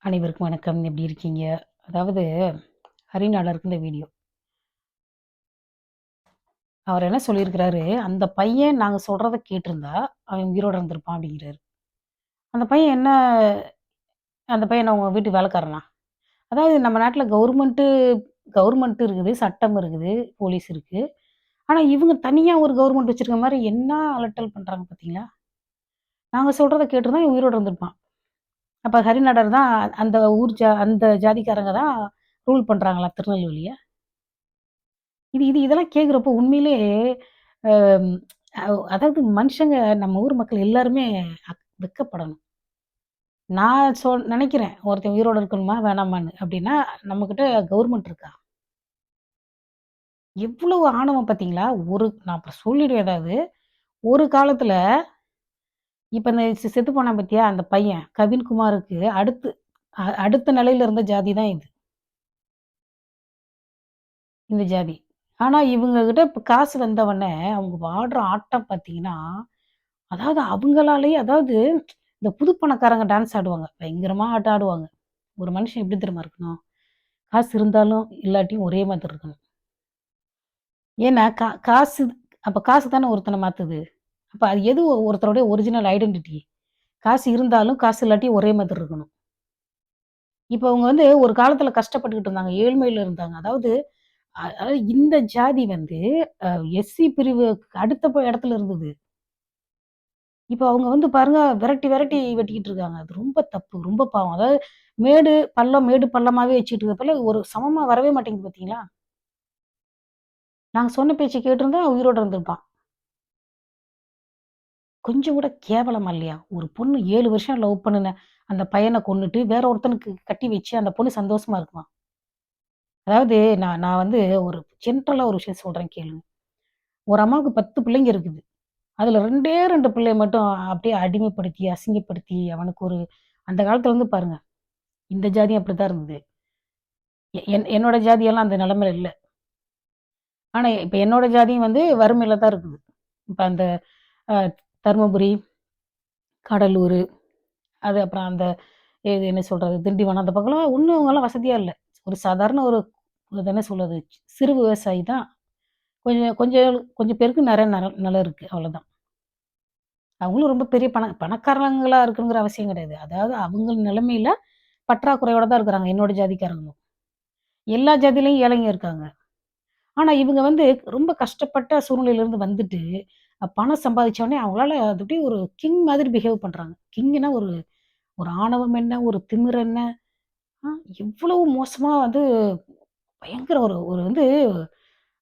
அனைவருக்கும் வணக்கம். எப்படி இருக்கீங்க? அதாவது ஹரிநாடருக்கு இந்த வீடியோ. அவர் என்ன சொல்லியிருக்கிறாரு, "அந்த பையன் நாங்க சொல்றத கேட்டிருந்தா, அவன் உயிரோட இருந்திருப்பான்" அப்படிங்கிறாரு. அந்த பையன் என்ன அந்த பையன் என்ன உங்க வீட்டு வேலைக்காரனா? அதாவது நம்ம நாட்டுல கவர்மெண்ட் இருக்குது, சட்டம் இருக்குது, போலீஸ் இருக்கு. ஆனா இவங்க தனியா ஒரு கவர்மெண்ட் வச்சிருக்க மாரி என்ன அலட்டல் பண்றாங்க பார்த்தீங்களா? நாங்க சொல்றத கேட்டிருந்தா இவன் உயிரோட இருந்திருப்பான். அப்ப ஹரிநாடர் தான் அந்த அந்த ஜாதிக்காரங்க தான் ரூல் பண்றாங்களா திருநெல்வேலிய? இது இது இதெல்லாம் கேட்குறப்போ உண்மையிலேயே அம் அதாவது மனுஷங்க நம்ம ஊர் மக்கள் எல்லாருமே வெட்கப்படணும். நான் நெனைக்கிறேன், ஒருத்தன் உயிரோட இருக்கணுமா? வேணாமான்னு. அப்டின்னா நம்மகிட்ட கவர்மெண்ட் இருக்கா? எவ்வளவு ஆணவம் பார்த்தீங்களா? நான் அப்புறம் சொல்லிடுவேன் ஏதாவது. ஒரு காலத்துல இப்ப இந்த செத்து போனான் பார்த்தியா? அந்த பையன் கவின்குமாருக்கு அடுத்த நிலையில இருந்த ஜாதி தான் இது. இந்த ஜாதி. ஆனா இவங்க கிட்ட இப்ப காசு வந்தவொன்னே, அவங்க ஆடுற ஆட்டம் பார்த்தீங்கன்னா அதாவது இந்த புது பணக்காரங்க டான்ஸ் ஆடுவாங்க. பயங்கரமா ஆட்டம் ஆடுவாங்க. ஒரு மனுஷன் எப்படி தெரியுமா இருக்கணும்? காசு இருந்தாலும், இல்லாட்டியும் ஒரே மாதிரி இருக்கணும். ஏன்னா காசு அப்ப காசு தானே ஒருத்தன மாத்துது. அப்ப அது எது ஒருத்தருடைய ஒரிஜினல் ஐடென்டிட்டி? காசு இருந்தாலும், காசு இல்லாட்டியும் ஒரே மாதிரி இருக்கணும். இப்ப அவங்க ஒரு காலத்துல கஷ்டப்பட்டுக்கிட்டு இருந்தாங்க. ஏழ்மையில இருந்தாங்க. அதாவது இந்த ஜாதி அ எஸ்சி பிரிவு அடுத்த இடத்துல இருந்தது. இப்ப அவங்க பாருங்க விரட்டி, விரட்டி வெட்டிக்கிட்டு இருக்காங்க. அது ரொம்ப தப்பு. ரொம்ப பாவம். அதாவது மேடு பள்ளமாவே வச்சுட்டு இருக்கப்பல ஒரு சமமா வரவே மாட்டேங்குது பார்த்தீங்களா? நாங்க சொன்ன பேச்ச கேட்டிருந்தா உயிரோட இருந்திருப்பான். கொஞ்சம் கூட கேவலமா இல்லையா? ஒரு பொண்ணு 7 வருஷம் லவ் பண்ணுன அந்த பையன கொன்னுட்டு வேற ஒருத்தனுக்கு கட்டி வச்சு அந்த பொண்ணு சந்தோஷமா இருக்குமா? அதாவது நான் நான் ஒரு ஜென்ரலா ஒரு விஷயம் சொல்றேன் கேளுங்க. ஒரு அம்மாவுக்கு 10 பிள்ளைங்க இருக்குது. அதுல 2டே 2 பிள்ளைய மட்டும் அப்படியே அடிமைப்படுத்தி, அசிங்கப்படுத்தி அவனுக்கு அந்த காலத்துல பாருங்க. இந்த ஜாதியும் அப்படித்தான் இருந்தது. என்னோட ஜாதியெல்லாம் அந்த நிலைமையில இல்ல. ஆனா, இப்ப என்னோட ஜாதியும் வறுமையில தான் இருக்குது. இப்ப அந்த அ தர்மபுரி, கடலூரு, அது அப்புறம் இது என்ன சொல்றது? திண்டிவனம் அந்த பக்கம்லாம் இன்னும் அவங்கலாம் வசதியா இல்ல. ஒரு சாதாரண அது என்ன சொல்றது? சிறு விவசாயி தான். கொஞ்சம் கொஞ்சம் கொஞ்சம் பேருக்கு நெறைய நிலம் இருக்கு. அவ்வளோதான். அவங்களும் ரொம்ப பெரிய பணக்காரங்களா இருக்கணுங்கிற அவசியம் கிடையாது. அதாவது அவங்க நிலைமையில பற்றாக்குறையோட தான் இருக்கிறாங்க. என்னோட ஜாதிக்காரங்களும். எல்லா ஜாதியிலயும் ஏழைங்க இருக்காங்க. ஆனா, இவங்க ரொம்ப கஷ்டப்பட்ட சூழ்நிலையிலருந்து வந்துட்டு, பணம் சம்பாதிச்ச உடனே அவங்களால அது அப்படியே ஒரு கிங் மாதிரி பிஹேவ் பண்றாங்க. கிங்ன்னா ஒரு ஒரு ஆணவம் என்ன? ஒரு திமிரு என்ன? அ எவ்வளவு மோசமா பயங்கர ஒரு ஒரு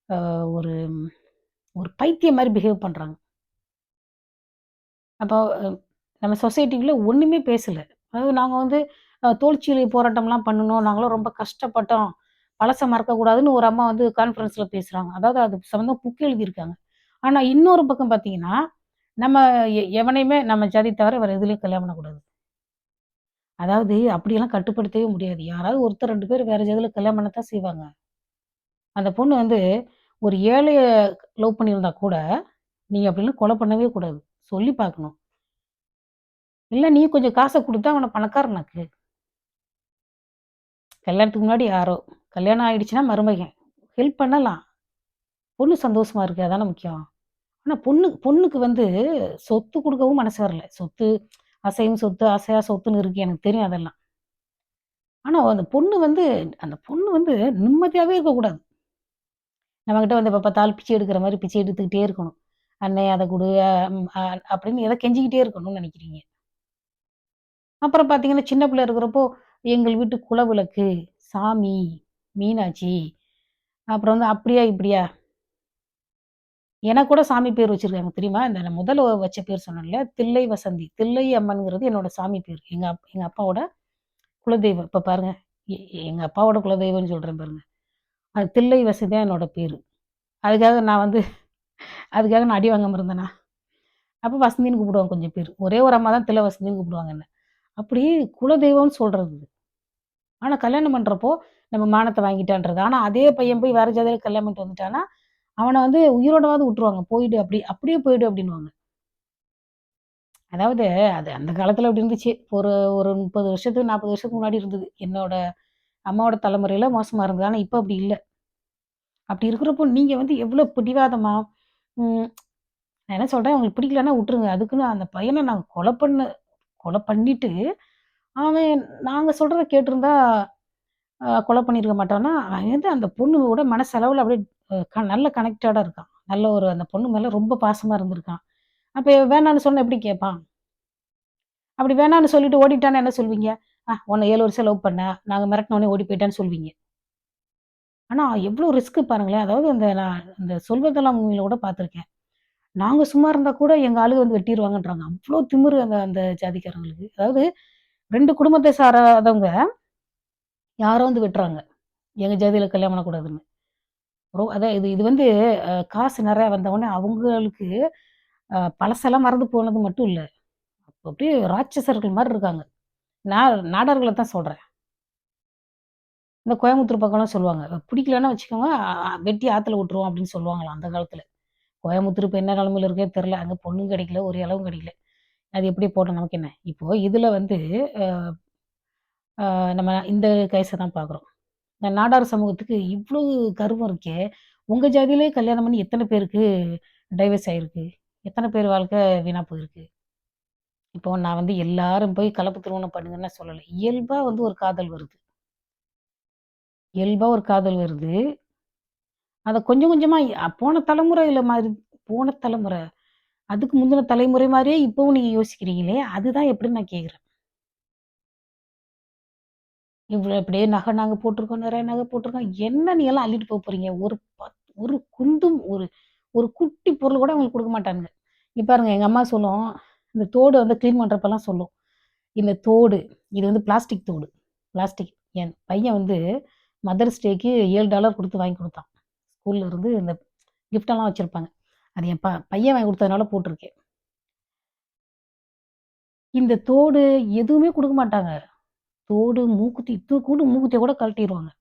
அ ஒரு ஒரு பைத்தியம் மாரி பிஹேவ் பண்றாங்க. அப்போ நம்ம சொசைட்டிக்குள்ள ஒண்ணுமே பேசல. அதாவது நாங்க தோல்ச்சிலை போராட்டம்லாம் பண்ணுனோம். நாங்கலாம் ரொம்ப கஷ்டப்பட்டோம். பழச மறக்கக்கூடாதுன்னு ஒரு அம்மா கான்ஃபரன்ஸ்ல பேசுறாங்க. அதாவது அது சம்மந்தமா புக் எழுதியிருக்காங்க. ஆனா இன்னொரு பக்கம் பார்த்தீங்கன்னா, நம்ம எவனையுமே நம்ம ஜாதி தவிர வேற எதுலயும் கல்யாணம் பண்ணக்கூடாது. அதாவது அப்படியெல்லாம் கட்டுப்படுத்தவே முடியாது. யாராவது ஒருத்தர் 2 பேர் வேற ஜாதியில கல்யாணம் பண்ணத்தான் செய்வாங்க. அந்த பொண்ணு ஒரு ஏழைய லவ் பண்ணியிருந்தா கூட, நீங்க அப்படிலாம் கொலை பண்ணவே கூடாது. சொல்லி பார்க்கணும். இல்ல நீ கொஞ்சம் காச குடுத்தா அவன பணக்காரனாக்கு. கல்யாணத்துக்கு முன்னாடி யாரோ, கல்யாணம் ஆயிடுச்சுன்னா மருமகன். ஹெல்ப் பண்ணலாம். பொண்ணு சந்தோஷமா இருக்கு. அதானே முக்கியம். ஆனா பொண்ணுக்கு சொத்து குடுக்கவும் மனசு வரல. அசையும் சொத்து, அசையா சொத்துன்னு இருக்கு. எனக்கு தெரியும் அதெல்லாம். ஆனா அந்த பொண்ணு நிம்மதியாவே இருக்கக்கூடாது. நம்மகிட்ட எப்ப பார்த்தாலும் பிச்சை எடுக்கிற மாரி பிச்சை எடுத்துக்கிட்டே இருக்கணும். "அண்ணே அத குடு" ம் அ அப்படின்னு ஏதோ கெஞ்சிக்கிட்டே இருக்கணும்னு நெனைக்கிறீங்க. அப்புறம் பார்த்தீங்கன்னா, சின்ன பிள்ளை இருக்கிறப்போ, எங்கள் வீட்டு குலவிளக்கு, சாமி, மீனாட்சி, அப்புறம் அப்படியா, இப்படியா எனக்கு கூட சாமி பேர் வச்சிருக்காங்க தெரியுமா? நான் முதல்ல வச்ச பேர் சொன்னேன்ல, தில்லை வசந்தி. தில்லை அம்மன்ங்கிறது என்னோட சாமி பேரு. எங்க அப்பாவோட குலதெய்வம். இப்ப பாருங்க, எ எங்க அப்பாவோட குலதெய்வம்னு சொல்றேன் பாருங்க. அது தில்லை வசந்தி தான் என்னோட பேரு. அதுக்காக நான் அதுக்காக நான் அடி வாங்காம இருந்தேனா? அப்ப வசந்தின்னு கூப்பிடுவாங்க கொஞ்சம் பேரு. ஒரே ஒரு அம்மா தான் தில்லை வசந்தின்னு கூப்பிடுவாங்க என்ன. அப்படி குலதெய்வம்னு சொல்றது. ஆனா கல்யாணம் பண்றப்போ, நம்ம மானத்த வாங்கிட்டான்றது. ஆனா அதே பையன் போய் வேற ஜாதியில கல்யாணம் பண்ணிட்டு வந்துட்டான்னா, அவன உயிரோடவாது விட்டுருவாங்க. போயிடு அப்படியே போயிடு அப்படின்னுவாங்க. அதாவது அது அந்த காலத்துல அப்படி இருந்துச்சு. ஒரு ஒரு 30 வருஷத்துக்கு, 40 வருஷத்துக்கு முன்னாடி இருந்தது. என்னோட அம்மாவோட தலைமுறையில மோசமா இருந்தது. ஆனா இப்ப அப்படி இல்ல. அப்படி இருக்கிறப்போ நீங்க வந்து எவ்வளோ பிடிவாதமா, ம் நான் என்ன சொல்றேன், உங்களுக்கு பிடிக்கலன்னா உட்டுருங்க. அதுக்குன்னு அந்த பையன நான் கொலை பண்ணிட்டு, அவன் நாங்க சொல்றத கேட்டிருந்தா கொலை பண்ணியிருக்க மாட்டான்னா, அவன் வந்து அந்த பொண்ணோட மனசளவுல அப்படியே நல்ல கனெக்டடா இருக்கான். நல்ல ஒரு அந்த பொண்ணு மேல ரொம்ப பாசமா இருந்திருக்கான். அப்ப வேணான்னு சொன்னா எப்படி கேட்பான்? அப்படி வேணான்னு சொல்லிட்டு ஓடிட்டான்னா என்ன சொல்வீங்க? உன்ன 7 வருஷம் லவ் பண்ணேன். நாங்க மிரட்டுனோனே ஓடி போயிட்டான்னு சொல்வீங்க. ஆனா எவ்ளோ ரிஸ்க் பாருங்களேன். அதாவது நான் இந்த சொல்வதெல்லாம் மூவில கூட பார்த்துருக்கேன். நாங்க சும்மா இருந்தா கூட எங்க ஆளுக வந்து வெட்டிருவாங்கன்றாங்க. அவ்ளோ திமிரு அந்த அந்த ஜாதிக்காரங்களுக்கு. அதாவது 2 குடும்பத்த சாராதவங்க யாரோ வந்து வெட்டுறாங்க. எங்க ஜாதியில கல்யாணம் பண்ணக்கூடாதுன்னு. அதான் இது இது வந்து காசு நெறையா வந்தவுனே அவங்களுக்கு பழசெல்லாம் மறந்து போனது மட்டும் இல்ல. அப்படியே ராட்சசர்கள் மாரி இருக்காங்க. நாடார்கள தான் சொல்றேன். இந்த கோயம்புத்தூர் பக்கம்லாம் சொல்லுவாங்க. பிடிக்கலன்னா வச்சுக்கோங்க, வெட்டி ஆத்துல விட்டுருவோம் அப்படின்னு சொல்லுவாங்களாம் அந்த காலத்துல. கோயம்புத்தூர் இப்ப என்ன நிலைமையில இருக்கே தெரியல. அங்க பொண்ணும் கிடைக்கல, ஒரு இலவும் கிடைக்கல. அது எப்படி போட்டோம் நமக்கு என்ன? இப்போ இதுல வந்து அ நம்ம இந்த கேஸ தான் பார்க்குறோம். இந்த நாடார் சமூகத்துக்கு இவ்ளோ கர்வம் இருக்கே! உங்க ஜாதியிலேயே கல்யாணம் பண்ணி எத்தன பேருக்கு டைவர்ஸ் ஆயிருக்கு? எத்தன பேர் வாழ்க்கை வீணா போயிருக்கு? இப்போ நான் வந்து எல்லாரும் போய் கலப்பு திருமணம் பண்ணுங்கன்னு நான் சொல்லல. இயல்பா வந்து ஒரு காதல் வருது. இயல்பா ஒரு காதல் வருது. அத கொஞ்சம் கொஞ்சமா போன தலைமுறையில மாரி போன தலைமுறை. அதுக்கு முந்தின தலைமுறை மாரியே இப்பவும் நீங்க யோசிக்கிறீங்களே! அதுதான் எப்படின்னு நான் கேட்கிறேன். இவ்வளோ இப்படியே நகை நாங்க போட்டுருக்கோம், நெறைய நகை போட்டுருக்கோம். என்ன நீ எல்லாம் அள்ளிட்டு போறீங்க? ஒரு குந்தும் ஒரு குட்டி பொருள் கூட அவங்களுக்கு குடுக்க மாட்டானுங்க. இங்க பாருங்க எங்க அம்மா சொல்லும், இந்த தோடு வந்து கிளீன் பண்றப்பலாம் சொல்லும். இந்த தோடு, இது வந்து பிளாஸ்டிக் தோடு. பிளாஸ்டிக். என் பையன் வந்து மதர்ஸ் டேக்கு $7 குடுத்து வாங்கி குடுத்தான். ஸ்கூல்ல இருந்து இந்த கிஃப்ட்டெல்லாம் வச்சிருப்பாங்க. அது என் பையன் வாங்கி குடுத்ததுனால போட்டுருக்கேன். இந்த தோடு எதுவுமே குடுக்க மாட்டாங்க. தோடு, மூக்குத்தி இத்துக்கூண்டு மூக்குத்திய கூட கழட்டிருவாங்க.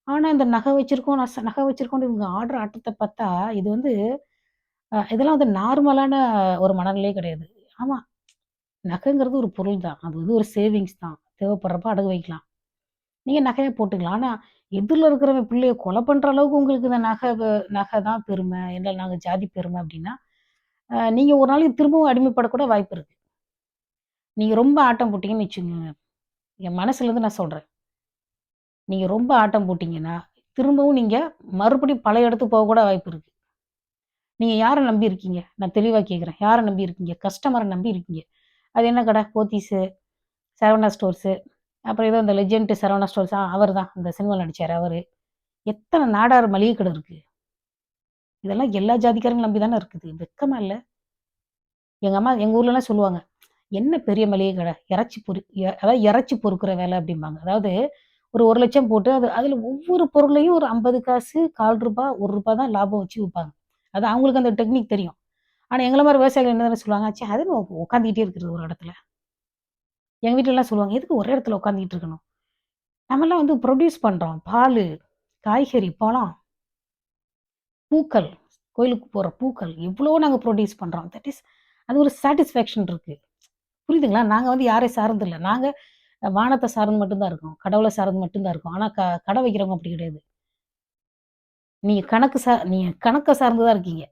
ஆனா, இந்த நகை வச்சிருக்கோம், நகை வச்சிருக்கோம்ன்னு இவங்க ஆடுற ஆட்டத்த பார்த்தா, இது வந்து இதெல்லாம் வந்து நார்மலான ஒரு மனநிலையே கிடையாது. ஆமா, நகைங்கிறது ஒரு பொருள் தான். அது வந்து ஒரு சேவிங்ஸ் தான். தேவைப்படுறப்ப அடகு வைக்கலாம். நீங்க நகையா போட்டுக்கலாம். ஆனா, எதிர்ல இருக்கிறவன் பிள்ளைய கொலை பண்ற அளவுக்கு உங்களுக்கு இந்த நகை தான் பெருமை, இல்ல நாங்க ஜாதி பெருமை அப்டின்னா, நீங்க ஒரு நாளைக்கு திரும்பவும் அடிமைப்படக்கூட வாய்ப்பு இருக்கு. நீங்க ரொம்ப ஆட்டம் போட்டீங்கன்னு வச்சுக்கோங்க, என் மனசுலருந்து நான் சொல்றேன். நீங்க ரொம்ப ஆட்டம் போட்டீங்கன்னா, திரும்பவும் நீங்க மறுபடியும் பழைய இடத்துக்கு போக கூட வாய்ப்பு இருக்கு. நீங்க யார நம்பி இருக்கீங்க? நான் தெளிவா கேட்கிறேன். யார நம்பி இருக்கீங்க? கஸ்டமர நம்பி இருக்கீங்க. அது என்ன கடை? போத்தீஸு, சரவணா ஸ்டோர்ஸு, அப்புறம் ஏதோ இந்த லெஜெண்ட் சரவணா ஸ்டோர்ஸ் அவர் தான். இந்த சினிமால நடிச்சாரு அவரு. எத்தன நாடார் மளிகை கடை இருக்கு. இதெல்லாம் எல்லா ஜாதிக்காரங்களும் நம்பி தானே இருக்குது. வெட்கமா இல்ல? எங்க அம்மா எங்க ஊர்லலாம் சொல்லுவாங்க. "என்ன பெரிய மளிகை கடை? இறைச்சி அதாவது இறைச்சி பொறுக்குற வேலை" அப்படிம்பாங்க. அதாவது ஒரு 1,00,000 போட்டு அதுல ஒவ்வொரு பொருளையும் ஒரு 50 காசு, ரூ. 1/4 ரூ. 1 தான் லாபம் வச்சு விப்பாங்க. அது அவங்களுக்கு அந்த டெக்னிக் தெரியும். ஆனா எங்கள மாரி விவசாயிகள் என்ன தெரியுமா சொல்லுவாங்க? ச்சே! அது என்ன உட்காந்துக்கிட்டே இருக்கிறது ஒரு இடத்துல. எங்க வீட்லலாம் சொல்லுவாங்க, "எதுக்கு ஒரே இடத்துல உட்காந்துக்கிட்டு இருக்கணும்? நம்மலாம் வந்து ப்ரொடியூஸ் பண்றோம். பாலு, காய்கறி, பழம், பூக்கள், கோயிலுக்கு போற பூக்கள் எவ்வளவோ நாங்க ப்ரொடியூஸ் பண்றோம். அது ஒரு சாட்டிஸ்ஃபேக்ஷன் இருக்கு. புரியுதுங்களா? நாங்க வந்து யாரையும் சார்ந்து இல்ல. நாங்க வானத்த சார்ந்து மட்டும் தான் இருக்கோம். கடவுள சார்ந்து மட்டும் தான் இருக்கோம். ஆனா கடை வைக்கிறவங்க அப்படி கிடையாது. நீங்க கணக்க சார்ந்து தான் இருக்கீங்க.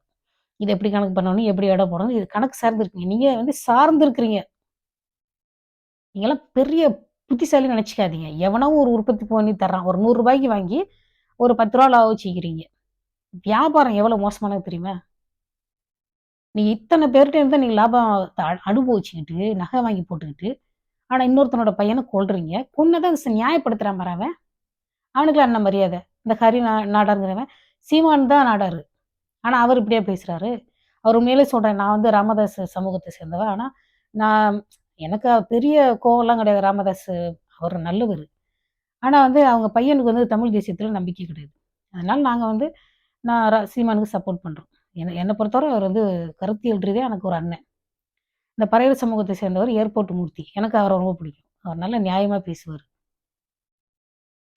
இத எப்படி கணக்கு பண்ணணும்? எப்படி எடை போடணும்? இது கணக்கு சார்ந்து இருக்கீங்க. நீங்க வந்து சார்ந்து இருக்கிறீங்க. நீங்கலாம் பெரிய புத்திசாலின்னு நெனச்சுக்காதீங்க. எவனோ ஒரு உற்பத்தி பண்ணி தர்றான். ஒரு ரூ. 100 வாங்கி ஒரு ரூ. 10 லாபம் வச்சுக்கிறீங்க. வியாபாரம் எவ்வளோ மோசமானது தெரியுமா? நீங்க இத்தன பேர்ட்ட இருந்து நீங்க லாபம் அனுபவிச்சுக்கிட்டு, நகை வாங்கி போட்டுக்கிட்டு, ஆனா இன்னொருத்தனோட பையன கொல்றீங்க. கொன்னத நியாயப்படுத்துறான் பாரு அவன். அவனுக்கெல்லாம் என்ன மரியாதை? இந்த ஹரி நாடார்ங்கிறவன், சீமான் தான் நாடாரு. ஆனா அவரு இப்படியா பேசுறாரு? அவர் உண்மையிலே சொல்றேன். நான் வந்து ராமதாஸ் சமூகத்த சேர்ந்தவ. ஆனா நான் எனக்கு பெரிய கோவம்லாம் கிடையாது. ராமதாஸ் அவரு நல்லவரு. ஆனா வந்து அவங்க பையனுக்கு வந்து தமிழ் தேசியத்தில நம்பிக்கை கிடையாது. அதனால நாங்க வந்து நான் சீமானுக்கு சப்போர்ட் பண்றோம். என்ன பொறுத்தவரை அவர் வந்து கருத்தியல் ரீதியா எனக்கு ஒரு அண்ணன். இந்த பறையர் சமூகத்தை சேர்ந்தவர் ஏர்போர்ட் மூர்த்தி. எனக்கு அவர ரொம்ப பிடிக்கும். அவர் நல்ல நியாயமா பேசுவாரு.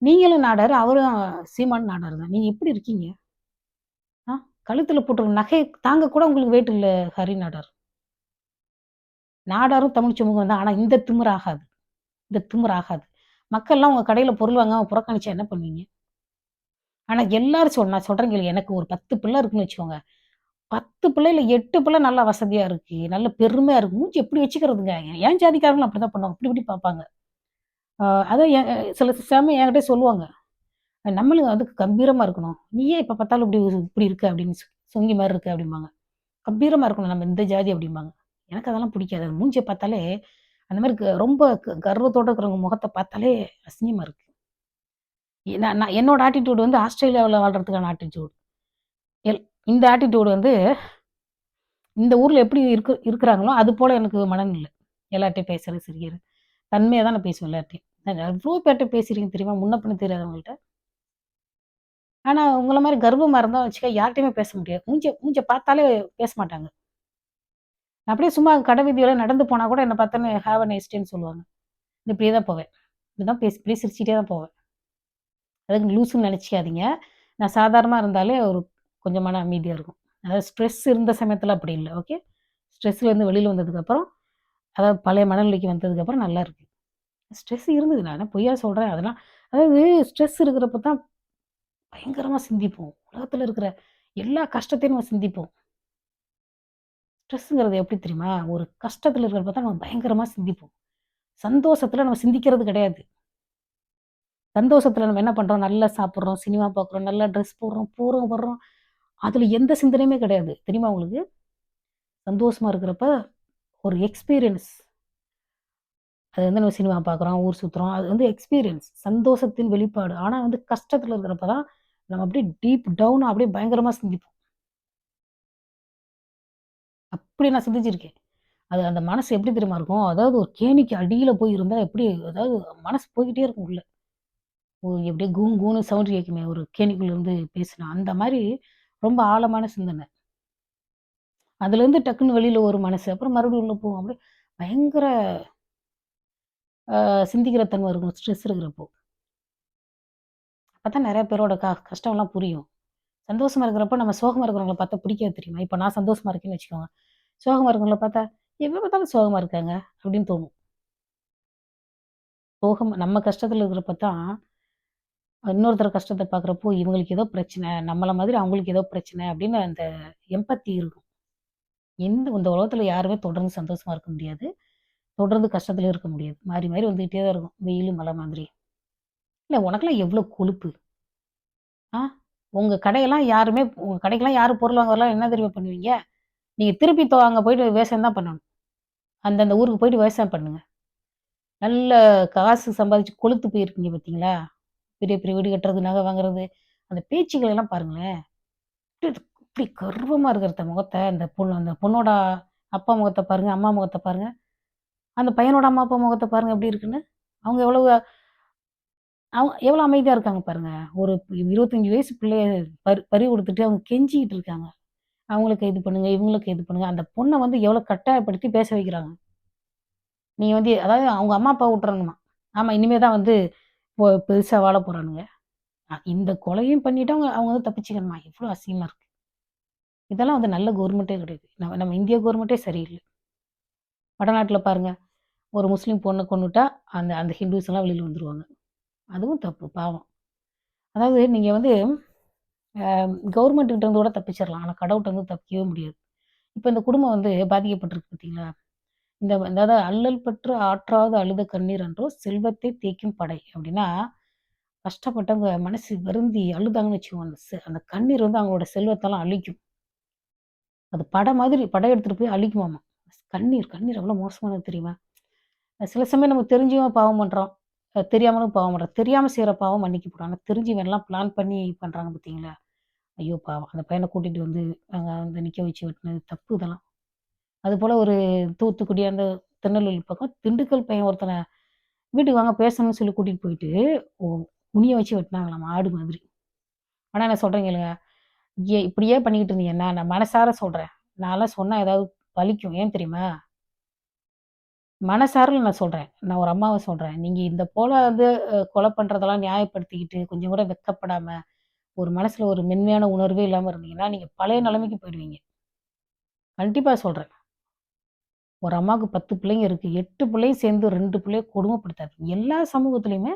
நீங்களும் நாடாரு, அவரும் சீமானும் நாடாரு தான். நீங்க எப்படி இருக்கீங்க? ஆ கழுத்துல போட்டிருக்க நகை தாங்க கூட உங்களுக்கு வெயிட் இல்ல ஹரி நாடார். நாடாரும் தமிழ் சமூகம் தான். ஆனா இந்த திமிரு ஆகாது. இந்த திமிரு ஆகாது. மக்கள்லாம் உங்க கடையில பொருள் வாங்காம புறக்கணிச்சா என்ன பண்ணுவீங்க? ஆனா எல்லாரும் நான் சொல்றேன் கேளுங்க. எனக்கு ஒரு 10 பிள்ளை இருக்குன்னு வச்சுக்கோங்க. 10 பிள்ளைல 8 பிள்ளை நல்லா வசதியா இருக்கு. நல்ல பெருமையா இருக்கு. மூஞ்சி எப்படி வச்சுக்கிறதுங்க? என் ஜாதிக்காரங்களும் அப்படிதான் பண்ணுவாங்க. இப்படி இப்படி பார்ப்பாங்க. அ அதான் சில சமயம் என்கிட்ட சொல்லுவாங்க. நம்மளும் அதுக்கு கம்பீரமா இருக்கணும். "நீ ஏன் எப்ப பார்த்தாலும் இப்படி இருக்க?" அப்படின்னு சொங்கி மாரி இருக்க அப்படிம்பாங்க. கம்பீரமா இருக்கணும் நம்ம இந்த ஜாதி அப்படிம்பாங்க. எனக்கு அதெல்லாம் பிடிக்காது. அது மூஞ்சிய பார்த்தாலே அந்த மாரி ரொம்ப கர்வத்தோட இருக்கிறவங்க முகத்த பார்த்தாலே அசிங்கமா இருக்கு. நான் நான் என்னோட ஆட்டிட்யூட் வந்து ஆஸ்திரேலியாவுல வாழ்றதுக்கான ஆட்டிட்யூட். எல் இந்த ஆட்டிட்யூட் வந்து இந்த ஊர்ல எப்படி இருக்கிறாங்களோ, அது போல எனக்கு மனநிலை. எல்லார்ட்டயும் பேசுறது, சிரிக்கிறது. தன்மையா தான் நான் பேசுவேன் எல்லார்ட்டயும். நான் எவ்ளோ பேர்ட்ட பேசியிருக்கேன் தெரியுமா? முன்ன பின்ன தெரியாதவங்கள்ட்ட. ஆனா உங்கள மாரி கர்வமா இருந்தா வச்சுக்க யார்ட்டயுமே பேச முடியாது. மூஞ்சிய பார்த்தாலே பேச மாட்டாங்க. நான் அப்படியே சும்மா கடை வீதியில நடந்து போனா கூட என்ன பார்த்தோன்னே ஹேவ் அ நைஸ் டேன்னு சொல்லுவாங்க. இப்படியே தான் போவேன். இப்படிதான் இப்படியே சிரிச்சுட்டே தான் போவேன். அதுக்கு லூசுன்னு நெனச்சுக்காதீங்க. நான் சாதாரணமா இருந்தாலே ஒரு கொஞ்சம் மன அமைதியா இருக்கும். அதாவது ஸ்ட்ரெஸ் இருந்த சமயத்துல அப்படி இல்ல. ஓகே. ஸ்ட்ரெஸ்லேருந்து வெளில வந்ததுக்கப்புறம், அதாவது பழைய மனநிலைக்கு வந்ததுக்கப்புறம் நல்லா இருக்கு. ஸ்ட்ரெஸ் இருந்தது. நான் என்ன பொய்யா சொல்றேன். அதெல்லாம் அதாவது ஸ்ட்ரெஸ் இருக்கிறப்ப தான் பயங்கரமா சிந்திப்போம். உலகத்துல இருக்கிற எல்லா கஷ்டத்தையும் நம்ம சிந்திப்போம். ஸ்ட்ரெஸ்ஸுங்கிறது எப்படி தெரியுமா? ஒரு கஷ்டத்துல இருக்கிறப்ப தான் நம்ம பயங்கரமா சிந்திப்போம். சந்தோஷத்துல நம்ம சிந்திக்கிறது கிடையாது. சந்தோஷத்துல நம்ம என்ன பண்றோம்? நல்லா சாப்பிடுறோம், சினிமா பார்க்குறோம், நல்லா ட்ரெஸ் போடுறோம், போறோம், வர்றோம். அதுல எந்த சிந்தனையுமே கிடையாது. தெரியுமா உங்களுக்கு? சந்தோஷமா இருக்கிறப்ப ஒரு எக்ஸ்பீரியன்ஸ். அது வந்து நம்ம சினிமா பார்க்குறோம், ஊர் சுத்துறோம். அது வந்து எக்ஸ்பீரியன்ஸ். சந்தோஷத்தின் வெளிப்பாடு. ஆனா வந்து கஷ்டத்துல இருக்கிறப்ப தான் நம்ம அப்படியே டீப் டவுனா அப்படியே பயங்கரமா சிந்திப்போம். அப்படி நான் சிந்திச்சிருக்கேன். அது அந்த மனசு எப்படி தெரியுமா இருக்கும்? அதாவது ஒரு கேணிக்கு அடியில போய் இருந்தா எப்படி அதாவது மனசு போய்க்கிட்டே இருக்கும் உள்ள. எப்படியே கூன்னு சவுண்ட் கேட்குமே ஒரு கேணிக்குள்ள இருந்து பேசினா. அந்த மாரி ரொம்ப ஆழமான சிந்தனை. அதுலேருந்து டக்குன்னு வெளியில ஒரு மனசு. அப்புறம் மறுபடியும் உள்ள போகும். அப்படியே பயங்கர சிந்திக்கிற தன்மை இருக்கும். ஸ்ட்ரெஸ் இருக்கிறப்போ. அப்பதான் நெறைய பேரோட கஷ்டம்லாம் புரியும். சந்தோஷமா இருக்கிறப்ப நம்ம சோகமா இருக்கிறவங்கள பார்த்தா பிடிக்காது தெரியுமா? இப்ப நான் சந்தோஷமா இருக்கேன்னு வச்சுக்கோங்க. சோகமா இருக்கிறவங்கள பார்த்தா, எப்ப பார்த்தாலும் சோகமா இருக்காங்க அப்படின்னு தோணும். நம்ம கஷ்டத்துல இருக்கிறப்ப தான், இன்னொருத்தர் கஷ்டத்த பார்க்குறப்போ, இவங்களுக்கு ஏதோ பிரச்சனை, நம்மள மாதிரி அவங்களுக்கு ஏதோ பிரச்சனை அப்படின்னு அந்த எம்பத்தி இருக்கும். இந்த உலகத்துல யாருமே தொடர்ந்து சந்தோஷமா இருக்க முடியாது. தொடர்ந்து கஷ்டத்திலயும் இருக்க முடியாது. மாறி, மாறி வந்துகிட்டே தான் இருக்கும். வெயிலு, மழை மாதிரி. இல்ல உனக்கெல்லாம் எவ்ளோ கொழுப்பு? ஆ? உங்க கடைக்கெல்லாம் யாரும் பொருள் வாங்க வரலாம் என்ன தெரியுமா பண்ணுவீங்க? நீங்க திருப்பி அங்க போயிட்டு விவசாயம் தான் பண்ணணும். அந்தந்த ஊருக்கு போயிட்டு விவசாயம் பண்ணுங்க. நல்ல காசு சம்பாதிச்சு கொழுத்து போயிருக்கீங்க பார்த்தீங்களா? பெரிய, பெரிய வீடு கட்டுறது, நகை வாங்குறது, அந்த பேச்சுக்கள் எல்லாம் பாருங்களேன். அப்படியே இப்படி கர்வமா இருக்கிற முகத்த அந்த பொண்ணோட அப்பா முகத்த பாருங்க, அம்மா முகத்த பாருங்க. அந்த பையனோட அம்மா, அப்பா முகத்த பாருங்க எப்படி இருக்குன்னு. அவங்க எவ்வளோ அமைதியா இருக்காங்க பாருங்க. ஒரு 25 வயசு பிள்ளைய பறி குடுத்துட்டு அவங்க கெஞ்சிக்கிட்டு இருக்காங்க. அவங்களுக்கு இது பண்ணுங்க, இவங்களுக்கு இது பண்ணுங்க. அந்த பொண்ண வந்து எவ்வளோ கட்டாயப்படுத்தி பேச வைக்கிறாங்க. நீங்க வந்து அதாவது அவங்க அம்மா, அப்பா விட்டுறணுமா. ஆமா இனிமே தான் வந்து பெருசா வாழ போறானுங்க. இந்த கொலையும் பண்ணிட்டு அவங்க அவங்க வந்து தப்பிச்சுக்கணுமா? எவ்வளோ அசிங்கமா இருக்கு. இதெல்லாம் வந்து நல்ல கவர்மெண்ட்டே கிடையாது. நம்ம நம்ம இந்திய கவர்மெண்ட்டே சரியில்ல. வடநாட்டுல பாருங்க, ஒரு முஸ்லீம் பொண்ண கொன்னுட்டா, அந்த அந்த ஹிந்துஸ் எல்லாம் வெளில வந்துருவாங்க. அதுவும் தப்பு, பாவம். அதாவது நீங்க வந்து கவர்மெண்ட் கிட்ட இருந்து கூட தப்பிச்சிரலாம். ஆனா கடவுள்ட்ட இருந்து தப்பிக்கவே முடியாது. இப்ப இந்த குடும்பம் வந்து பாதிக்கப்பட்டிருக்கு பார்த்தீங்களா? அதாவது "அல்லல் பற்று ஆற்றாது அழுத கண்ணீர் அன்றோ செல்வத்தை தேய்க்கும் படை" அப்படின்னா, கஷ்டப்பட்டவங்க மனசு வருந்தி அழுதாங்கன்னு வச்சுக்கோங்க, அந்த கண்ணீர் வந்து அவங்களோட செல்வத்தெல்லாம் அழிக்கும். அது படம் எடுத்துட்டு போய் அழிக்குமாமா. கண்ணீர் கண்ணீர் எவ்வளோ மோசமானது தெரியுமா? சில சமயம் நம்ம தெரிஞ்சும் பாவம் பண்றோம். தெரியாமலும் பாவம் பண்றோம். தெரியாம செய்ற பாவம் மன்னிக்கப்படும். ஆனா தெரிஞ்சு இவன்லாம் பிளான் பண்ணி பண்றாங்க பார்த்தீங்களா? ஐயோ பாவம்! அந்த பையன கூட்டிட்டு வந்து அங்க வந்து நிக்க வச்சு வெட்டுனது தப்பு இதெல்லாம். அதுபோல ஒரு தூத்துக்குடி அந்த திருநெல்வேலி பக்கம் திண்டுக்கல் பையன் ஒருத்தன வீட்டுக்கு வாங்க பேசணும்னு சொல்லி கூட்டிட்டு போயிட்டு, ஒ குனிய வச்சு வெட்டுனாங்களாம் ஆடு மாதிரி. ஆனா நான் சொல்றேன் கேளுங்க, இப்படியே பண்ணிக்கிட்டு இருந்தீங்கன்னா, நான் மனசார சொல்றேன். நான்லாம் சொன்னா ஏதாவது பலிக்கும். ஏன் தெரியுமா? மனசார நான் சொல்றேன். நான் ஒரு அம்மாவ சொல்றேன். நீங்க இந்த போல வந்து கொலை பண்றதெல்லாம் நியாயப்படுத்திக்கிட்டு, கொஞ்சம் கூட வெட்கப்படாம, ஒரு மனசுல ஒரு மென்மையான உணர்வே இல்லாம இருந்தீங்கன்னா, நீங்க பழைய நிலைமைக்கு போயிடுவீங்க. கண்டிப்பா சொல்றேன். ஒரு அம்மாவுக்கு 10 பிள்ளைங்க இருக்கு. 8 பிள்ளையும் சேர்ந்து 2 பிள்ளைய கொடுமைப்படுத்தாது. எல்லா சமூகத்திலயுமே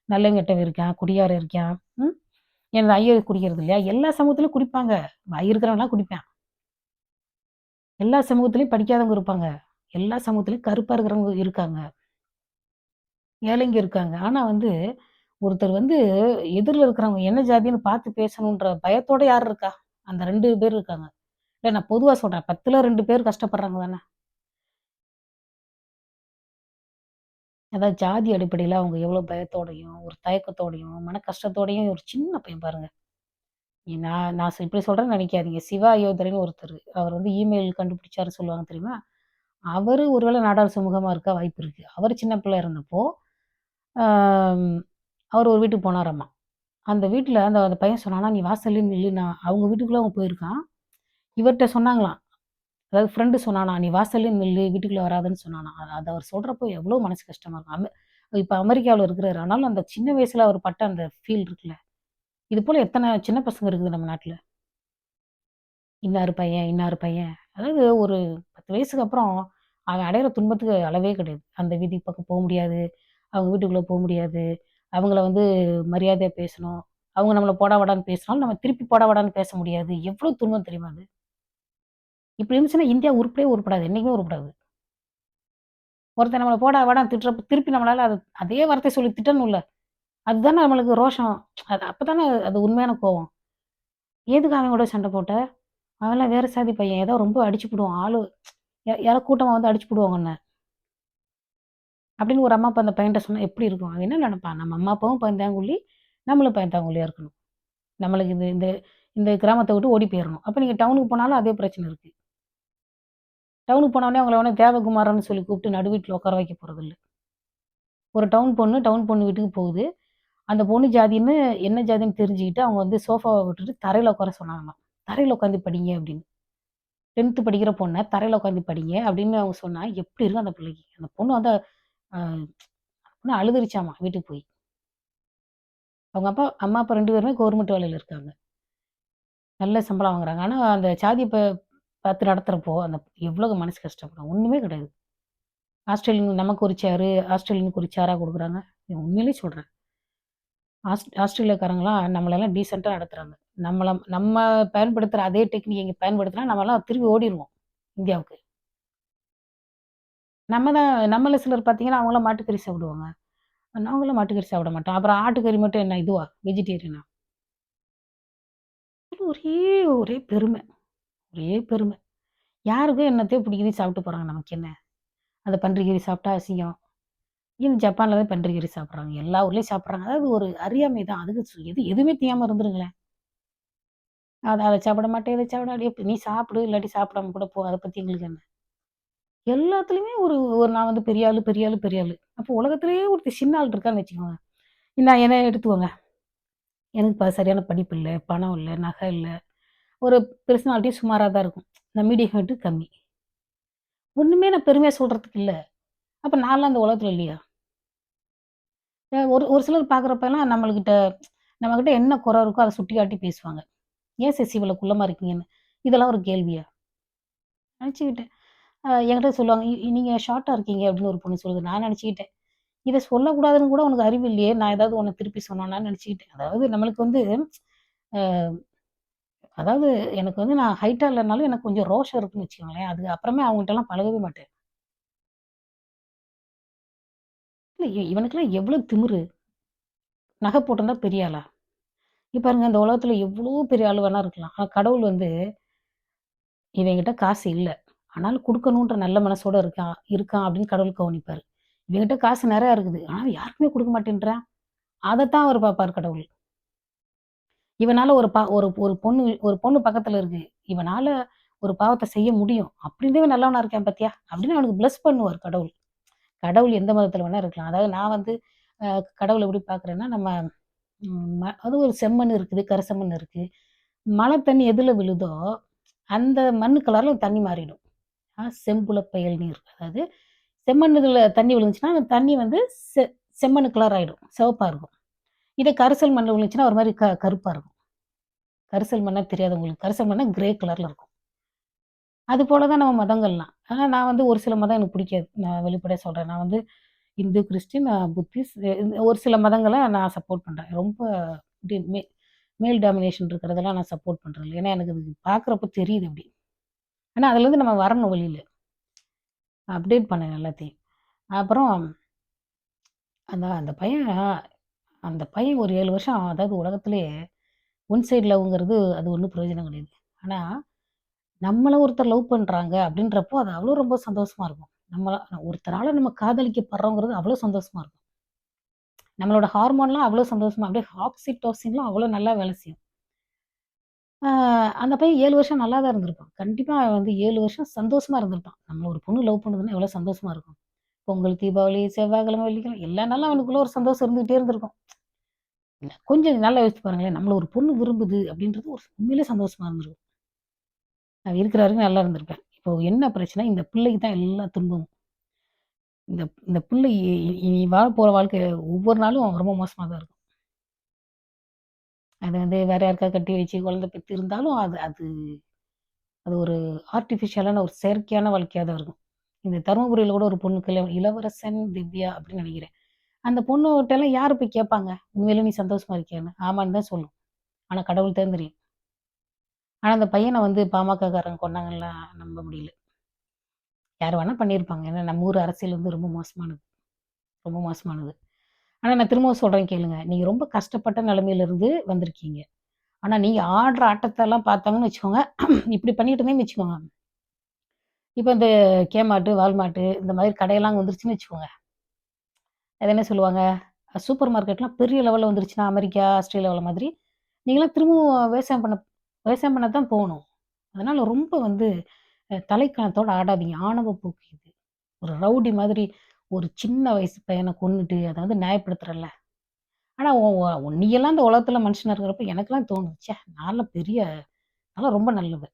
நல்லவன், கெட்டவன் இருக்கான். குடியாரன் இருக்கான். ம். எனது ஐயர் குடிக்கிறது இல்லையா? எல்லா சமூகத்திலயும் குடிப்பாங்க. வாய் இருக்கிறவன்லாம் குடிப்பான். எல்லா சமூகத்திலயும் படிக்காதவங்க இருப்பாங்க. எல்லா சமூகத்திலயும் கருப்பா இருக்கிறவங்க இருக்காங்க. ஏழைங்க இருக்காங்க. ஆனா வந்து, ஒருத்தர் வந்து எதிர்ல இருக்கிறவங்க என்ன ஜாதின்னு பார்த்து பேசணுன்ற பயத்தோட யார் இருக்கா? அந்த 2 பேர் இருக்காங்க. இல்ல நான் பொதுவா சொல்றேன். 10ல 2 பேர் கஷ்டப்படுறாங்க தானே! அதாவது ஜாதி அடிப்படையில அவங்க எவ்வளோ பயத்தோடையும், ஒரு தயக்கத்தோடையும், மன கஷ்டத்தோடையும் ஒரு சின்ன பையன் பாருங்க. நான் நான் இப்படி சொல்றேன்னு நெனைக்காதீங்க. சிவா அயோதரன்னு ஒருத்தரு. அவர் வந்து இமெயில் கண்டுபிடிச்சாருன்னு சொல்லுவாங்க தெரியுமா? அவரு ஒருவேள நாடார் சமூகமா இருக்க வாய்ப்பு இருக்கு. அவரு சின்ன பிள்ளை இருந்தப்போ, ஆம் அவரு ஒரு வீட்டுக்கு போனாராமா. அந்த வீட்ல அந்த அந்த பையன் சொன்னானா, "நீ வாசல்லயே நில்லு." அவங்க வீட்டுக்குள்ள அவன் போயிருக்கான். இவர்ட்ட சொன்னாங்களாம். அதாவது ஃப்ரெண்டு சொன்னானாம், "நீ வாசல்லயே நில்லு, வீட்டுக்குள்ள வராதன்னு" சொன்னானாம். அது அது அவர் சொல்றப்போ எவ்வளோ மனசு கஷ்டமா இருக்கும். இப்ப அமெரிக்காவுல இருக்கிறாரு. ஆனாலும் அந்த சின்ன வயசுல அவர் பட்ட அந்த ஃபீல் இருக்குல்ல. இது போல எத்தன சின்ன பசங்க இருக்குது நம்ம நாட்ல. இன்னாரு பையன், இன்னாரு பையன். அதாவது ஒரு 10 வயசுக்கு அப்புறம் அவன் அடையிற துன்பத்துக்கு அளவே கிடையாது. அந்த வீதி பக்கம் போ முடியாது. அவங்க வீட்டுக்குள்ள போ முடியாது. அவங்கள வந்து மரியாதையா பேசணும். அவங்க நம்மள போடா வாடான்னு பேசினாலும், நம்ம திருப்பி போடா வாடான்னு பேச முடியாது. எவ்வளோ துன்பம் தெரியுமா அது? இப்படி இருந்துச்சுன்னா இந்தியா உருப்படவே உருப்படாது. என்னைக்குமே உருப்படாது. ஒருத்தன் நம்மள போடா வாடான்னு திட்டுறப்ப, திருப்பி நம்மளால அதே வார்த்தைய சொல்லி திட்டணும்ல. அதுதானே நம்மளுக்கு ரோஷம். அது அப்பதானே அது உண்மையான கோவம். "எதுக்கு அவன் கூட சண்டை போட்ட? அவன்லாம் வேற சாதி பையன். ஏதோ ரொம்ப அடிச்சுப்புடுவான். ஆளு யாரோ கூட்டமா வந்து அடிச்சுப்புடுவாங்க உன்ன." அப்படின்னு ஒரு அம்மா அப்பா அந்த பையன்ட்ட சொன்னா எப்படி இருக்கும்? அவன் என்ன நெனைப்பான்? நம்ம அம்மா அப்பாவும் பயந்தாங்கொல்லி, நம்மளும் பயந்தாங்கொல்லியா இருக்கணும். நம்மளுக்கு இந்த இந்த இந்த கிராமத்த விட்டு ஓடி போயிரணும். அப்ப நீங்க டவுனுக்கு போனாலும் அதே பிரச்சனை இருக்கு. டவுனுக்கு போனோனே அவங்கள உடனே தேவகுமாரன்னு சொல்லி கூப்பிட்டு நடு வீட்ல உட்கார வைக்க போறதில்ல. ஒரு டவுன் பொண்ணு வீட்டுக்கு போகுது. அந்த பொண்ணு ஜாதின்னு என்ன ஜாதின்னு தெரிஞ்சுக்கிட்டு அவங்க வந்து சோஃபாவ விட்டுட்டு தரையில உட்கார சொன்னாங்களாம். "தரையில உட்காந்து படிங்க" அப்படின்னு. 10த் படிக்கிற பொண்ண "தரையில உட்காந்து படிங்க" அப்படின்னு அவங்க சொன்னா, எப்படி இருக்கும் அந்த பிள்ளைக்கு? அந்த பொண்ணு வந்து அ பொண்ணு அழுதுருச்சாமா வீட்டுக்கு போய். அவங்க அம்மா, அப்பா 2 பேருமே கவர்மெண்ட் வேலையில இருக்காங்க. நல்ல சம்பளம் வாங்குறாங்க. ஆனா அந்த சாதிய பார்த்து நடத்துறப்போ, அந்த எவ்வளவு மனசு கஷ்டப்படும். ஒண்ணுமே கிடையாது. நமக்கு ஒரு சேரு, ஆஸ்திரேலியனுக்கு ஒரு சேரா குடுக்குறாங்க. உண்மையிலேயே சொல்றேன். ஆஸ்திரேலியாக்காரங்கலாம் நம்மளெல்லாம் டீசென்ட்டா நடத்துறாங்க. நம்ம பயன்படுத்துற அதே டெக்னிக் இங்க பயன்படுத்தினா, நம்மலாம் திரும்பி ஓடிருவோம் இந்தியாவுக்கு. நம்மள சிலர் பார்த்தீங்கன்னா, அவங்கலாம் மாட்டுக்கறி சாப்பிடுவாங்க. நாங்கலாம் மாட்டுக்கறி சாப்பிட மாட்டோம். அப்புறம் ஆட்டுக்கறி மட்டும் என்ன இதுவா? வெஜிடேரியனா? ஒரே ஒரே பெருமை, ஒரே பெருமை. யாருக்கும் என்னத்தையோ பிடிக்குது சாப்பிட்டு போறாங்க. நமக்கு என்ன? அந்த பன்றிக்கறி சாப்பிட்டா அசிங்கம். இந்த ஜப்பான்ல தான் பன்றிக்கறி சாப்பிடுறாங்க. எல்லா ஊர்லயும் சாப்பிடுறாங்க. அதாவது ஒரு அறியாமை தான். அதுக்கு எதுவுமே தெரியாம இருந்துருங்களேன். அத சாப்பிட மாட்டேன், இத சாப்பிட நீ சாப்பிடு, இல்லாட்டி சாப்பிடாம கூட போ. அத பத்தி எங்களுக்கு என்ன? எல்லாத்துலயுமே ஒரு ஒரு நான் வந்து பெரிய ஆளு, பெரிய ஆளு, பெரிய ஆளு. அப்போ உலகத்திலேயே ஒருத்தி சின்ன ஆள் இருக்கான்னு வச்சுக்கோங்க. நான் என்ன எடுத்துக்கோங்க. எனக்கு சரியான படிப்பு இல்ல, பணம் இல்ல, நகை இல்ல. ஒரு பெர்சனாலிட்டி சுமாரா தான் இருக்கும். இந்த மீடியம் ஹைட் கம்மி. ஒண்ணுமே நான் பெருமையா சொல்றதுக்கு இல்ல. அப்ப நான்லாம் இந்த உலகத்துல இல்லையா? ஒரு ஒரு சிலர் பார்க்குறப்பலாம் நம்மகிட்ட என்ன குறை இருக்கோ அத சுட்டிக்காட்டி பேசுவாங்க. "ஏன் சிஸ் இவ்வளோ குள்ளமா இருக்கீங்கன்னு?" இதெல்லாம் ஒரு கேள்வியா? நெனச்சுக்கிட்டேன். என்கிட்ட சொல்லுவாங்க, நீங்க ஷார்ட்டா இருக்கீங்க" அப்படின்னு ஒரு பொண்ணு சொல்லுது. நான் நெனச்சுக்கிட்டேன், இத சொல்லக்கூடாதுன்னு கூட உனக்கு அறிவு இல்லையே! நான் ஏதாவது உன்ன திருப்பி சொன்னேனான்னு நெனச்சுக்கிட்டேன். அதாவது நம்மளுக்கு வந்து அ அதாவது எனக்கு வந்து நான் ஹைட்டா இல்லனாலும் எனக்கு கொஞ்சம் ரோஷம் இருக்குன்னு வச்சுக்கோங்களேன். அது அப்புறமே அவங்ககிட்டலாம் பழகவே மாட்டேன். இல்ல இவனுக்கெல்லாம் எவ்வளோ திமிரு! நகை போட்டிருந்தா பெரிய ஆளா? இங்க பாருங்க இந்த உலகத்துல எவ்வளோ பெரிய ஆளு வேணா இருக்கலாம். ஆனா கடவுள் வந்து இவன்கிட்ட காசு இல்ல. ஆனாலும் குடுக்கணுன்ற நல்ல மனசோட இருக்கான் இருக்கான் அப்படின்னு கடவுள் கவனிப்பாரு. இவன்கிட்ட காசு நெறையா இருக்குது. ஆனா யாருக்குமே குடுக்க மாட்டேன்றான். அதத்தான் அவரு பாப்பாரு கடவுள். இவனால ஒரு பொண்ணு பக்கத்துல இருக்கு. இவனால ஒரு பாவத்த செய்ய முடியும். அப்படின்னு இவன் நல்லவனா இருக்கான் பாத்தியா? அப்படின்னு அவனுக்கு பிளெஸ் பண்ணுவார் கடவுள். கடவுள் எந்த மதத்துல வேணா இருக்கலாம். அதாவது நான் வந்து அ கடவுள எப்படி பார்க்குறேன்னா, நம்ம அது ஒரு செம்மண் இருக்குது, கரிசமண் இருக்கு. மழை தண்ணி எதுல விழுதோ, அந்த மண்ணு கலர்ல தண்ணி மாறிடும். செம்புல பயல் நீர். அதாவது செம்மண்ணுல தண்ணி விழுந்துச்சுன்னா, அந்த தண்ணி வந்து செ செம்மண்ணு கலர் ஆயிடும். சிவப்பா இருக்கும். இதே கரிசல் மண்ல விழுந்துச்சுன்னா, ஒரு மாரி கருப்பா இருக்கும். கரிசல் மண்ணா தெரியாது உங்களுக்கு. கரிசல் மண்ணா கிரே கலர்ல இருக்கும். அது போல தான் நம்ம மதங்கள்லாம். ஆனா நான் வந்து ஒரு சில மதம் எனக்கு பிடிக்காது. நான் வெளிப்படையா சொல்றேன். நான் வந்து இந்து, கிறிஸ்டின், புத்திஸ்ட் ஒரு சில மதங்கள நான் சப்போர்ட் பண்றேன். ரொம்ப இப்படி மேல் டாமினேஷன் இருக்கிறதெல்லாம் நான் சப்போர்ட் பண்றதில்ல. ஏன்னா எனக்கு அது பார்க்குறப்போ தெரியுது அப்படி. ஆனா அதுலேருந்து நம்ம வரணும் வெளியில. அப்டேட் பண்ணேன் எல்லாத்தையும். அப்புறம் அந்த அந்த பையன் அந்த பையன் ஒரு 7 வருஷம் அதாவது உலகத்திலேயே ஒன் சைடு லவ்ங்கிறது அது ஒண்ணும் பிரயோஜனம் கிடையாது. ஆனா, நம்மள ஒருத்தர் லவ் பண்றாங்க அப்படின்றப்போ, அது அவ்வளோ ரொம்ப சந்தோஷமா இருக்கும். ஒருத்தரால நம்ம காதலிக்கப்படுறோங்கிறது அவ்வளோ சந்தோஷமா இருக்கும். நம்மளோட ஹார்மோன்லாம் அவ்வளோ சந்தோஷமா அப்படியே ஆக்ஸிடோசின்லாம் அவ்வளோ நல்லா வேலை செய்யும். ஆ அந்த பையன் 7 வருஷம் நல்லா தான் இருந்திருப்பான். கண்டிப்பா அவன் வந்து 7 வருஷம் சந்தோஷமா இருந்திருப்பான். நம்மள ஒரு பொண்ணு லவ் பண்ணுதுன்னா எவ்வளோ சந்தோஷமா இருக்கும். பொங்கல், தீபாவளி, செவ்வாய்க்கிழமை, வெள்ளிக்கிழமை எல்லா நாளும் அவனுக்குள்ள ஒரு சந்தோஷம் இருந்துகிட்டே இருந்திருக்கும். கொஞ்சம் நல்லா யோசிச்சு பாருங்களேன். நம்மள ஒரு பொண்ணு விரும்புது அப்படின்றது ஒரு உண்மையிலே சந்தோஷமா இருந்திருக்கும். நான் இருக்கிற வரைக்கும் நல்லா இருந்திருப்பேன். இப்போ என்ன பிரச்சனை, இந்த பிள்ளைக்கு தான் எல்லா துன்பமும். இந்த இந்த பிள்ளை இனி வாழப்போற வாழ்க்கை ஒவ்வொரு நாளும் ரொம்ப மோசமா தான் இருக்கும். அது வந்து வேற யாருக்காவது கட்டி வச்சு குழந்தை பெத்து இருந்தாலும், அது அது அது ஒரு ஆர்ட்டிஃபிஷியலான ஒரு செயற்கையான வாழ்க்கையா தான் இருக்கும். இந்த தருமபுரியில கூட ஒரு பொண்ணு கல்யாணம் இளவரசன் திவ்யா அப்படின்னு நினைக்கிறேன். அந்த பொண்ணுகிட்டலாம் யாரு போய் கேட்பாங்க? உண்மையிலே நீ சந்தோஷமா இருக்கியான்னு? ஆமான்னு தான் சொல்லும். ஆனா கடவுளுக்கு தான் தெரியும். ஆனா அந்த பையன வந்து பாமககாரங்க கொன்னாங்கன்லாம் நம்ப முடியல. யார் வேணா பண்ணியிருப்பாங்க. ஏன்னா நம்ம ஊர் அரசியல் வந்து ரொம்ப மோசமானது. ரொம்ப மோசமானது. ஆனா நான் திரும்பவும் சொல்றேன் கேளுங்க. நீங்க ரொம்ப கஷ்டப்பட்ட நிலைமையிலிருந்து வந்திருக்கீங்க. ஆனா நீங்க ஆடுற ஆட்டத்தெல்லாம் பார்த்தாங்கன்னு வச்சுக்கோங்க, இப்படி பண்ணிட்டு இருந்தீங்கன்னு வச்சுக்கோங்க. இப்ப இந்த கேமார்ட், வால்மார்ட் இந்த மாதிரி கடையெல்லாம் வந்துருச்சுன்னு வச்சுக்கோங்க. அது என்ன சொல்லுவாங்க? சூப்பர் மார்க்கெட்லாம் பெரிய லெவல்ல வந்துருச்சுன்னா, அமெரிக்கா, ஆஸ்திரேலியாவுல மாதிரி, நீங்கலாம் திரும்பவும் விவசாயம் பண்ண தான் போணும். அதனால ரொம்ப வந்து தலைக்கனத்தோட ஆடாதீங்க. ஆணவ போக்கு இது. ஒரு ரவுடி மாதிரி ஒரு சின்ன வயசு பையன கொன்னுட்டு, அத வந்து நியாயப்படுத்துறல்ல. ஆனா ஒ ஒ நீயெல்லாம் இந்த உலகத்துல மனுஷனா இருக்கிறப்ப எனக்கெல்லாம் தோணும். ச்சே! நான்லாம் ரொம்ப நல்லவ.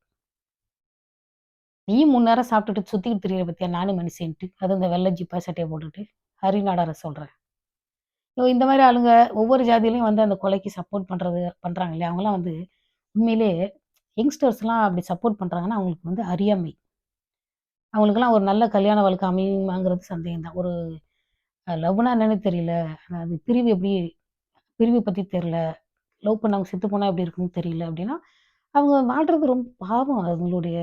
நீயும் 3 நேரம் சாப்பிட்டுட்டு சுத்திக்கிட்டு திரியிற பாத்தியா, நானும் மனுஷன்ட்டு. அதுவும் இந்த வெள்ள ஜிப்பா, சட்டைய போட்டுட்டு. ஹரி நாடார சொல்றேன். இந்த மாரி ஆளுங்க ஒவ்வொரு ஜாதியிலயும் வந்து அந்த கொலைக்கு சப்போர்ட் பண்றாங்க இல்லையா? அவங்கலாம் வந்து உண்மையிலேயே யங்ஸ்டர்ஸ்லாம் அப்படி சப்போர்ட் பண்றாங்கன்னா, அவங்களுக்கு வந்து அறியாமை. அவங்களுக்கெல்லாம் ஒரு நல்ல கல்யாண வாழ்க்கை அமையுமாங்கிறது சந்தேகம் தான். ஒரு லவ்னா என்னன்னு தெரியல. அது பிரிவு பத்தி தெரியல. லவ் பண்ணவங்க செத்து போனா எப்படி இருக்கும்னு தெரியல அப்படின்னா, அவங்க வாழ்றது ரொம்ப பாவம். அவங்களுடைய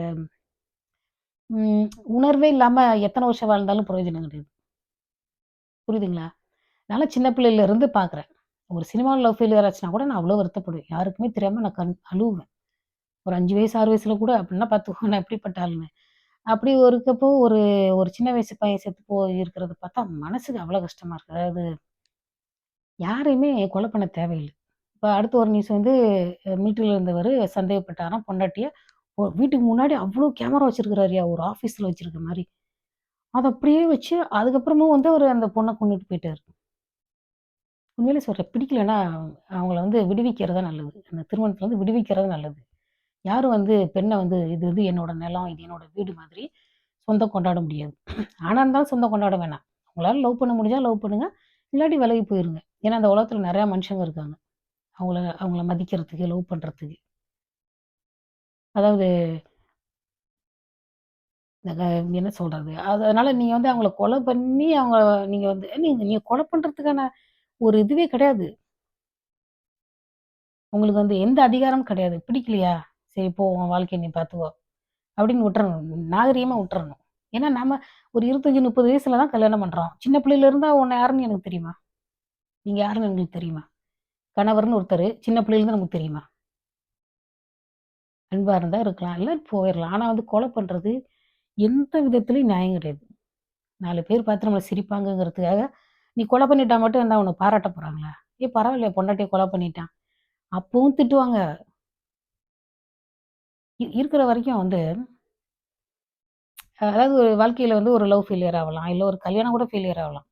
ம் உணர்வே இல்லாம எத்தன வருஷம் வாழ்ந்தாலும் பிரயோஜனம் கிடையாது. புரியுதுங்களா? நான்லாம் சின்ன பிள்ளையில இருந்து பார்க்குறேன். ஒரு சினிமால லவ் ஃபெயிலியர் ஆச்சுனா கூட நான் அவ்வளோ வருத்தப்படுவேன். யாருக்குமே தெரியாம நான் அழுவேன். ஒரு 5 வயசு, 6 வயசுல கூட அப்படின்னா பார்த்துக்கோ நான் எப்படிப்பட்ட ஆளுன்னு. அப்படி இருக்கப்போ ஒரு ஒரு சின்ன வயசு பையன் செத்து போய் இருக்கிறத பார்த்தா மனசுக்கு அவ்வளோ கஷ்டமா இருக்கு. அதாவது யாரையுமே கொலை பண்ண தேவையில்ல. இப்ப அடுத்து ஒரு நியூஸ் வந்து மிலிட்டரில இருந்தவரு சந்தேகப்பட்டாராம் பொண்டாட்டிய. வீட்டுக்கு முன்னாடி அவ்ளோ கேமரா வச்சிருக்கிறாருய்யா! ஒரு ஆஃபீஸ்ல வச்சிருக்க மாரி. அத அப்படியே வச்சு அதுக்கப்புறமும் வந்து அவரு அந்த பொண்ண கொன்னுட்டு போயிட்டாரு. உண்மையிலே சொல்றேன். பிடிக்கலன்னா அவங்கள வந்து விடுவிக்கிறது தான் நல்லது. அந்த திருமணத்துலருந்து விடுவிக்கிறது நல்லது. யாரும் வந்து பெண்ண வந்து இது இது என்னோட நிலம், இது என்னோட வீடு மாதிரி சொந்தம் கொண்டாட முடியாது. ஆணா இருந்தாலும் சொந்தம் கொண்டாட வேணாம். உங்களால லவ் பண்ண முடிஞ்சா லவ் பண்ணுங்க. இல்லாட்டி விலகி போயிருங்க. ஏன்னா, அந்த உலகத்துல நெறைய மனுஷங்க இருக்காங்க. அவங்கள அவங்கள மதிக்கிறதுக்கு, லவ் பண்றதுக்கு. அதாவது அ என்ன சொல்றது? அதனால நீங்க வந்து அவங்கள கொலை பண்ணி நீங்க வந்து நீங்க நீங்க கொலை பண்றதுக்கான ஒரு இதுவே கிடையாது. உங்களுக்கு வந்து எந்த அதிகாரமும் கிடையாது. பிடிக்கலையா? சரி போ! உன் வாழ்க்கைய நீ பார்த்துக்கோ! அப்படின்னு விட்டுறணும். நாகரீகமா விட்டுறணும். ஏன்னா நாம ஒரு 25, 30 வயசுல தான் கல்யாணம் பண்றோம். சின்ன பிள்ளையில இருந்தா உன்ன யாருன்னு எனக்கு தெரியுமா? நீங்க யாருன்னு உங்களுக்கு தெரியுமா? கணவர்ன்னு ஒருத்தரு சின்ன பிள்ளையில இருந்து நமக்கு தெரியுமா? அன்பா இருந்தா இருக்கலாம். இல்ல போயிரலாம். ஆனா வந்து கொலை பண்றது எந்த விதத்திலயும் நியாயம் கிடையாது. 4 பேர் பார்த்து நம்மள சிரிப்பாங்கங்கிறதுக்காக, நீ கொலை பண்ணிட்டா மட்டும் என்ன உன்ன பாராட்ட போறாங்களா? ஏய் பரவாயில்லையே பொண்டாட்டிய கொலை பண்ணிட்டான். அப்பவும் திட்டுவாங்க. இருக்கிற வரைக்கும் வந்து அதாவது ஒரு வாழ்க்கையில வந்து ஒரு லவ் ஃபெயிலியர் ஆவலாம். இல்ல ஒரு கல்யாணம் கூட ஃபெயிலியர் ஆவலாம்.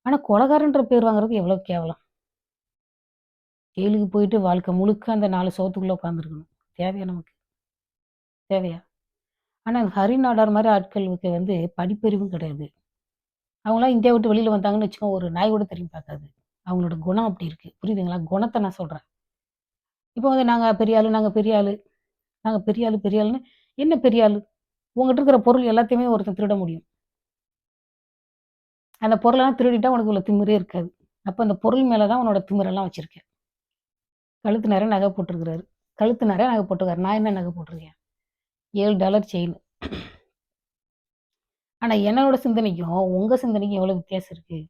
ஆனா கொலைகாரன்ற பேர் வாங்குறது எவ்வளோ கேவலம். ஜெயிலுக்கு போயிட்டு வாழ்க்கை முழுக்க அந்த 4 சுவத்துக்குள்ள உட்காந்துருக்கணும். தேவையா நமக்கு? தேவையா? ஆனா ஹரி நாடார் மாரி ஆட்களுக்கு வந்து படிப்பறிவும் கிடையாது. அவங்கலாம் இந்தியா விட்டு வெளியில வந்தாங்கன்னு வச்சுக்கோங்க, ஒரு நாய் கூட திரும்பி பார்க்காது. அவங்களோட குணம் அப்படி இருக்கு. புரியுதுங்களா? குணத்த நான் சொல்றேன். இப்போ வந்து நாங்க பெரிய ஆளு, நாங்க பெரிய ஆளு, நாங்க பெரிய ஆளு, பெரிய ஆளுன்னு என்ன பெரிய ஆளு? உன்கிட்ட இருக்கிற பொருள் எல்லாத்தையுமே ஒருத்தன் திருட முடியும். அந்த பொருளெல்லாம் திருடிட்டா உனக்கு இவ்வளோ திமிரே இருக்காது. அப்ப அந்த பொருள் மேல தான் உன்னோட திமிரெல்லாம் வச்சிருக்க. கழுத்து நெறைய நகை போட்டிருக்கிறாரு. கழுத்து நெறைய நகை போட்டிருக்காரு. நான் என்ன நகை போட்டிருக்கேன்? $7 செயின். ஆனா என்னோட சிந்தனைக்கும், உங்க சிந்தனைக்கும் எவ்வளோ வித்தியாசம் இருக்கு?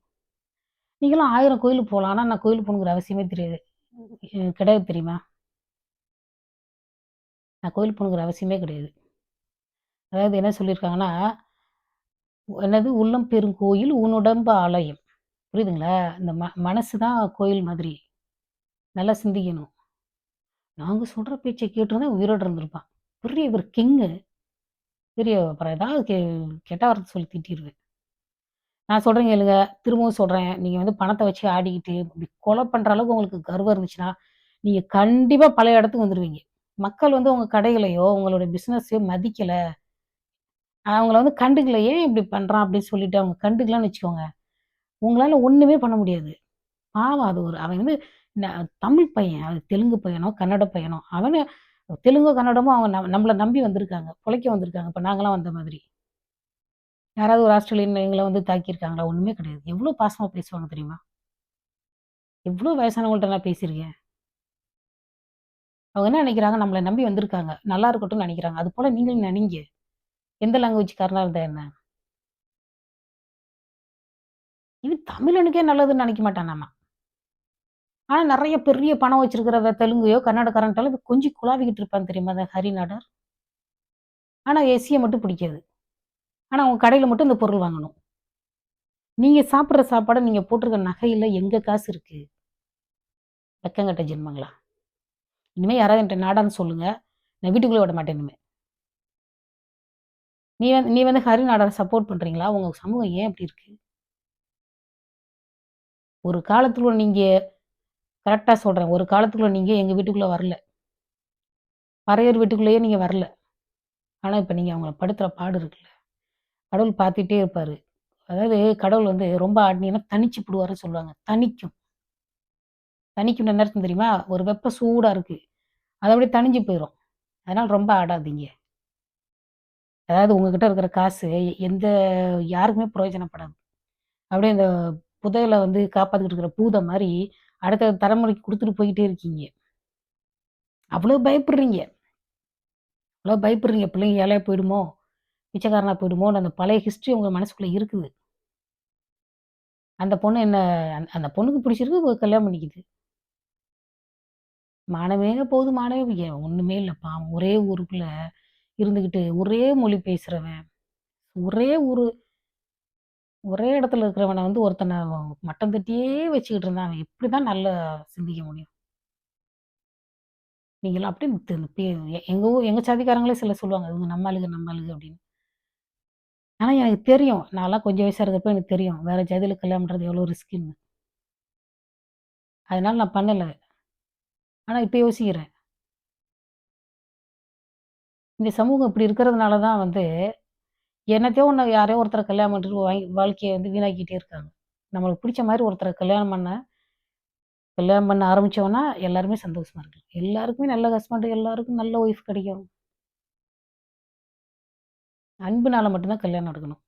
நீங்கலாம் 1000 கோயிலுக்கு போலாம். ஆனா நான் கோயிலுக்கு போகணுங்கிற அவசியமே தெரியாது. கிடையாது தெரியுமா? நான் கோயில் போகணுங்கிற அவசியமே கிடையாது. அதாவது என்ன சொல்லியிருக்காங்கன்னா, என்னது "உள்ளம் பெருங்கோயில் உன்னுடம்பு ஆலயம்." புரியுதுங்களா? இந்த மனசு தான் கோயில் மாதிரி. நல்லா சிந்திக்கணும். நாங்க சொல்ற பேச்ச கேட்டிருந்தா உயிரோட இருந்திருப்பான். பெரிய இவர் கிங்கு. பெரிய அப்புறம் ஏதாவது கெட்ட வார்த்தை சொல்லி திட்டிருவேன். நான் சொல்றேன் கேளுங்க. திரும்பவும் சொல்றேன். நீங்க வந்து பணத்த வச்சு ஆடிக்கிட்டு, இப்படி கொலை பண்ற அளவுக்கு உங்களுக்கு கர்வம் இருந்துச்சுன்னா, நீங்க கண்டிப்பா பழைய இடத்துக்கு வந்துருவீங்க. மக்கள் வந்து உங்க கடைகளையோ, உங்களோட பிசினஸையோ மதிக்கல. அவங்கள வந்து கண்டுக்கல. "ஏன் இப்படி பண்றான்?" அப்படின்னு சொல்லிட்டு அவங்க கண்டுக்கலன்னு வச்சுக்கோங்க. உங்களால ஒண்ணுமே பண்ண முடியாது. பாவம் அது ஒரு அவன் வந்து ந தமிழ் பையன். அது தெலுங்கு பையனோ, கன்னட பையனோ, அவனு தெலுங்கோ, கன்னடமோ அவங்க நம்மள நம்பி வந்திருக்காங்க. பொழைக்க வந்திருக்காங்க. இப்ப நாங்கலாம் வந்த மாதிரி. யாராவது ஒரு ஆஸ்திரேலியன் எங்கள வந்து தாக்கியிருக்காங்களா? ஒண்ணுமே கிடையாது. எவ்ளோ பாசமா பேசுவாங்க தெரியுமா? எவ்ளோ வயசானவங்கள்ட்ட நான் பேசியிருக்கேன். அவங்க என்ன நெனைக்கிறாங்க, நம்மள நம்பி வந்திருக்காங்க. நல்லா இருக்கட்டும்னு நெனைக்கிறாங்க. அதுபோல நீங்களும் நெனைங்க. எந்த லாங்குவேஜ்காரனா இருந்தா என்ன? இது தமிழனுக்கே நல்லதுன்னு நெனைக்க மாட்டானாமா. ஆனா நெறைய பெரிய பணம் வச்சிருக்கிற தெலுங்குயோ, கன்னடக்காரன்ட்டலாம் கொஞ்சி குழாவிக்கிட்டு இருப்பான் தெரியுமா? அந்த ஹரி நாடார். ஆனா எஸ்சிய மட்டும் பிடிக்காது. ஆனா உங்க கடையில மட்டும் இந்த பொருள் வாங்கணும். நீங்க சாப்பிடுற சாப்பாட நீங்க போட்டிருக்க நகையில எங்க காசு இருக்கு? வெக்கங்கெட்ட ஜென்மங்களா! இனிமே யாராவது என்ட்ட நாடான்னு சொல்லுங்க. நான் வீட்டுக்குள்ள விட மாட்டேன் இனிமே. நீ வந்து ஹரி நாடார சப்போர்ட் பண்றீங்களா? உங்க சமூகம் ஏன் இப்படி இருக்கு? ஒரு காலத்துல நீங்க கரெக்ட்டா சொல்றேன். ஒரு காலத்துக்குள்ள நீங்க எங்க வீட்டுக்குள்ள வரல. பறையர் வீட்டுக்குள்ளேயே நீங்க வரல. ஆனா, இப்ப நீங்க அவங்கள படுத்துற பாடு இருக்குல்ல. கடவுள் பார்த்துட்டே இருப்பாரு. அதாவது கடவுள் வந்து ரொம்ப ஆடினீங்கன்னா தனிச்சு புடுவாருன்னு சொல்லுவாங்க. தணிக்கும். தணிக்கும்னா என்ன அர்த்தம் தெரியுமா? ஒரு வெப்ப சூடா இருக்கு. அது அப்படியே தணிஞ்சு போயிரும். அதனால ரொம்ப ஆடாதீங்க. அதாவது உங்ககிட்ட இருக்கிற காசு எந்த யாருக்குமே பிரயோஜனப்படாது. அப்படியே இந்த புதையல வந்து காப்பாத்திக்கிட்டு இருக்கிற பூதம் மாரி அடுத்த தலைமுறைக்கு குடுத்துட்டு போயிட்டே இருக்கீங்க. அவ்வளோ பயப்படுறீங்க. அவ்வளோ பயப்படுறீங்க. பிள்ளைங்க ஏழையா போயிடுமோ! பிச்சைக்காரனா போயிடுமோன்னு அந்த பழைய ஹிஸ்ட்ரி உங்க மனசுக்குள்ள இருக்குது. அந்த பொண்ணு என்ன அந்த பொண்ணுக்கு பிடிச்சிருக்கு கல்யாணம் பண்ணிக்குது. மானமே போகுது மானமே ஒண்ணுமே இல்ல பாவம். ஒரே ஊருக்குள்ள இருந்துகிட்டு, ஒரே மொழி பேசுறவன், ஒரே ஊரு, ஒரே இடத்துல இருக்கிறவன வந்து ஒருத்தன மட்டம் தட்டியே வச்சுக்கிட்டு இருந்தான். அவன் எப்படிதான் நல்லா சிந்திக்க முடியும்? நீங்கலாம் அப்படியே எங்க எங்க சாதிக்காரங்களே சிலர் சொல்லுவாங்க. இவங்க நம்ம ஆளுக, நம்ம ஆளுக அப்படின்னு. ஆனா எனக்கு தெரியும். நான்லாம் கொஞ்சம் வயசா இருக்கப்ப எனக்கு தெரியும். வேற ஜாதியில கல்யாணம் பண்றது எவ்வளோ ரிஸ்க்குன்னு. அதனால நான் பண்ணல. ஆனா இப்ப யோசிக்கிறேன். இந்த சமூகம் இப்படி இருக்கிறதுனால தான் வந்து என்னத்தையோ ஒண்ணு யாரையோ ஒருத்தர கல்யாணம் பண்ணிட்டு வாழ்க்கைய வந்து வீணாக்கிட்டே இருக்காங்க. நம்மளுக்கு பிடிச்ச மாரி ஒருத்தர கல்யாணம் பண்ண ஆரம்பிச்சோம்னா, எல்லாருமே சந்தோஷமா இருக்கலாம். எல்லாருக்குமே நல்ல ஹஸ்பண்ட், எல்லாருக்கும் நல்ல ஒய்ஃப் கிடைக்கும். அன்புனால மட்டும் தான் கல்யாணம் நடக்கணும்.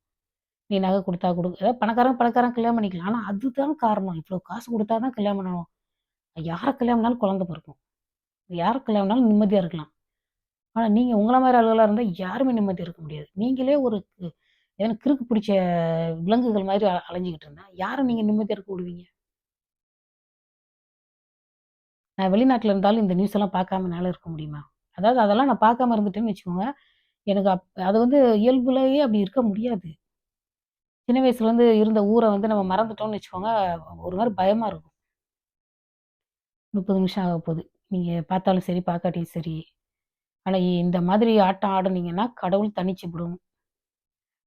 நீ நகை குடுத்தா குடு ஏதாவது பணக்காரன் பணக்காரன் கல்யாணம் பண்ணிக்கலாம். ஆனா அதுதான் காரணம். இவ்ளோ காசு குடுத்தா தான் கல்யாணம் பண்ணணும். யார கல்யாணம் பண்ணாலும் குழந்தை பொறக்கும். யார கல்யாணம் பண்ணாலும் நிம்மதியா இருக்கலாம். ஆனா நீங்க உங்கள மாரி ஆளுகளா இருந்தா யாருமே நிம்மதியா இருக்க முடியாது. நீங்களே ஒரு ஏன்னா கிறுக்கு பிடிச்ச விலங்குகள் மாரி அலைஞ்சுகிட்டு இருந்தா, யார நீங்க நிம்மதியா இருக்க விடுவீங்க? நான் வெளிநாட்ல இருந்தாலும் இந்த நியூஸ் எல்லாம் பார்க்காம என்னால இருக்க முடியுமா? அதாவது அதெல்லாம் நான் பார்க்காம இருந்துட்டேன்னு வச்சுக்கோங்க, எனக்கு அது வந்து இயல்புலயே அப்படி இருக்க முடியாது. சின்ன வயசுலேருந்து இருந்த ஊர வந்து நம்ம மறந்துட்டோம்னு வச்சுக்கோங்க, ஒரு மாரி பயமா இருக்கும். 30 நிமிஷம் ஆகப்போது. நீங்க பார்த்தாலும் சரி, பார்க்காட்டியும் சரி. ஆனா இந்த மாதிரி ஆட்டம் ஆடுனீங்கன்னா, கடவுள் தண்டிச்சு விடும்.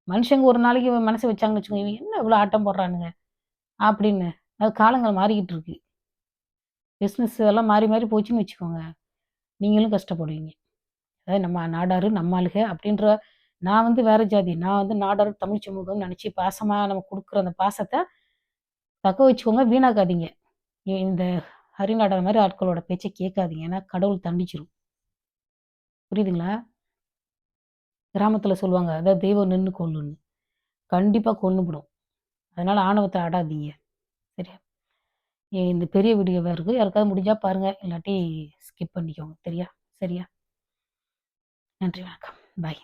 மனுஷங்க ஒரு நாளைக்கு மனசு வச்சாங்கன்னு வச்சுக்கோங்க, இவன் என்ன இவ்வளோ ஆட்டம் போடுறானுங்க அப்படின்னு. அது காலங்கள் மாறிக்கிட்டு இருக்கு. பிசினஸ் எல்லாம் மாறி மாறி போச்சுன்னு வச்சுக்கோங்க, நீங்களும் கஷ்டப்படுவீங்க. அதாவது நம்ம நாடாரு, நம்ம ஆளுக அப்படின்ற நான் வந்து வேற ஜாதி. நான் வந்து நாடார் தமிழ் சமூகம்னு நெனச்சு பாசமா நம்ம குடுக்குற அந்த பாசத்த தக்க வச்சுக்கோங்க, வீணாக்காதீங்க. இந்த ஹரிநாடார் மாரி ஆட்களோட பேச்ச கேட்காதீங்க. ஏன்னா கடவுள் தண்டிச்சுரும். புரியுதுங்களா? கிராமத்துல சொல்லுவாங்க. அதாவது தெய்வம் நின்னு கொல்லுன்னு. கண்டிப்பா கொன்னுபுடும். அதனால ஆணவத்த ஆடாதீங்க. சரியா? இந்த பெரிய வீடியோவா இருக்கு. யாருக்காவது முடிஞ்சா பாருங்க. இல்லாட்டி ஸ்கிப் பண்ணிக்கோங்க. சரியா? சரியா? நன்றி, வணக்கம். பாய்.